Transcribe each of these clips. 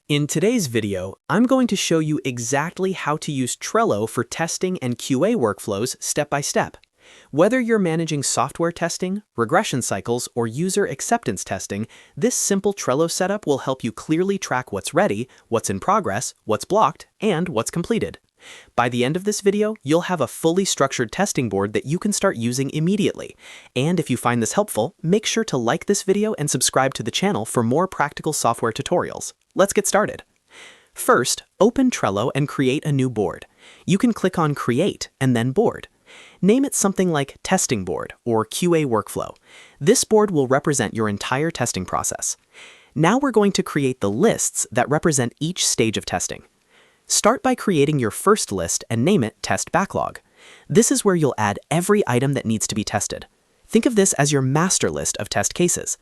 In today's video, I'm going to show you exactly how to use Trello for testing and QA workflows step by step. Whether you're managing software testing, regression cycles, or user acceptance testing, this simple Trello setup will help you clearly track what's ready, what's in progress, what's blocked, and what's completed. By the end of this video, you'll have a fully structured testing board that you can start using immediately. And if you find this helpful, make sure to like this video and subscribe to the channel for more practical software tutorials. Let's get started. First, open Trello and create a new board. You can click on Create and then Board. Name it something like Testing Board or QA Workflow. This board will represent your entire testing process. Now we're going to create the lists that represent each stage of testing. Start by creating your first list and name it Test Backlog. This is where you'll add every item that needs to be tested. Think of this as your master list of test cases.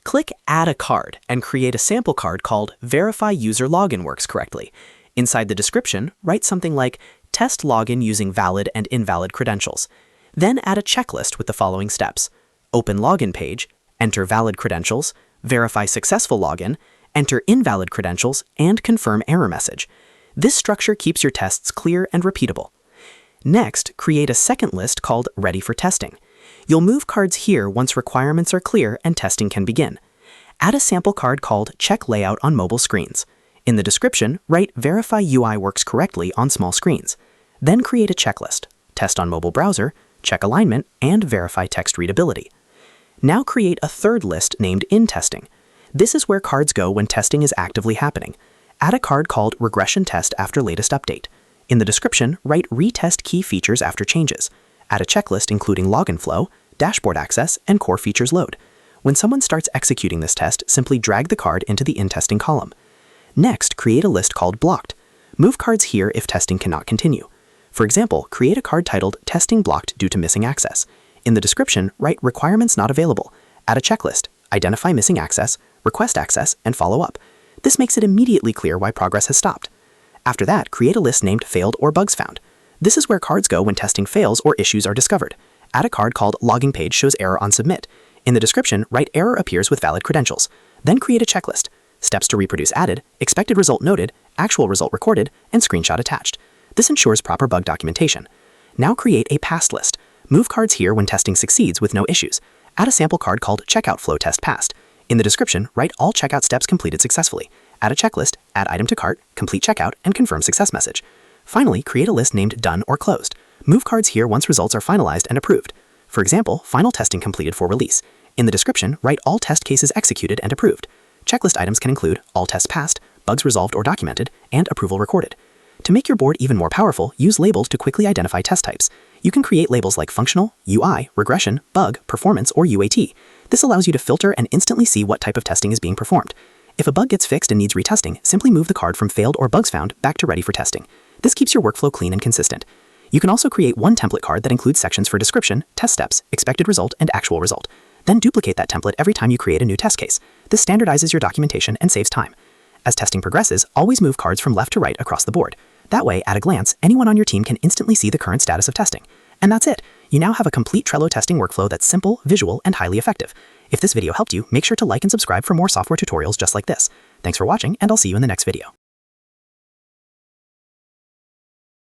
Click Add a Card and create a sample card called Verify User Login Works Correctly. Inside the description, write something like Test login using valid and invalid credentials. Then add a checklist with the following steps. Open login page, enter valid credentials, verify successful login, enter invalid credentials, and confirm error message. This structure keeps your tests clear and repeatable. Next, create a second list called Ready for Testing. You'll move cards here once requirements are clear and testing can begin. Add a sample card called Check Layout on Mobile Screens. In the description, write Verify UI works correctly on small screens. Then create a checklist, Test on mobile browser, check alignment, and verify text readability. Now create a third list named In Testing. This is where cards go when testing is actively happening. Add a card called Regression Test after latest update. In the description, write Retest key features after changes. Add a checklist including login flow, dashboard access, and core features load. When someone starts executing this test, simply drag the card into the In Testing column. Next, create a list called Blocked. Move cards here if testing cannot continue. For example, create a card titled Testing Blocked due to missing access. In the description, write Requirements not available. Add a checklist, identify missing access, request access, and follow up. This makes it immediately clear why progress has stopped. After that, create a list named Failed or Bugs Found. This is where cards go when testing fails or issues are discovered. Add a card called Logging Page shows error on submit. In the description, write Error appears with valid credentials. Then create a checklist. Steps to reproduce added, expected result noted, actual result recorded, and screenshot attached. This ensures proper bug documentation. Now create a passed list. Move cards here when testing succeeds with no issues. Add a sample card called Checkout Flow Test Passed. In the description, write all checkout steps completed successfully. Add a checklist, add item to cart, complete checkout, and confirm success message. Finally, create a list named Done or Closed. Move cards here once results are finalized and approved. For example, final testing completed for release. In the description, write all test cases executed and approved. Checklist items can include all tests passed, bugs resolved or documented, and approval recorded. To make your board even more powerful, use labels to quickly identify test types. You can create labels like functional, UI, regression, bug, performance, or UAT. This allows you to filter and instantly see what type of testing is being performed. If a bug gets fixed and needs retesting, simply move the card from Failed or Bugs Found back to Ready for Testing. This keeps your workflow clean and consistent. You can also create one template card that includes sections for description, test steps, expected result, and actual result. Then duplicate that template every time you create a new test case. This standardizes your documentation and saves time. As testing progresses, always move cards from left to right across the board. That way, at a glance, anyone on your team can instantly see the current status of testing. And that's it. You now have a complete Trello testing workflow that's simple, visual, and highly effective. If this video helped you, make sure to like and subscribe for more software tutorials just like this. Thanks for watching, and I'll see you in the next video.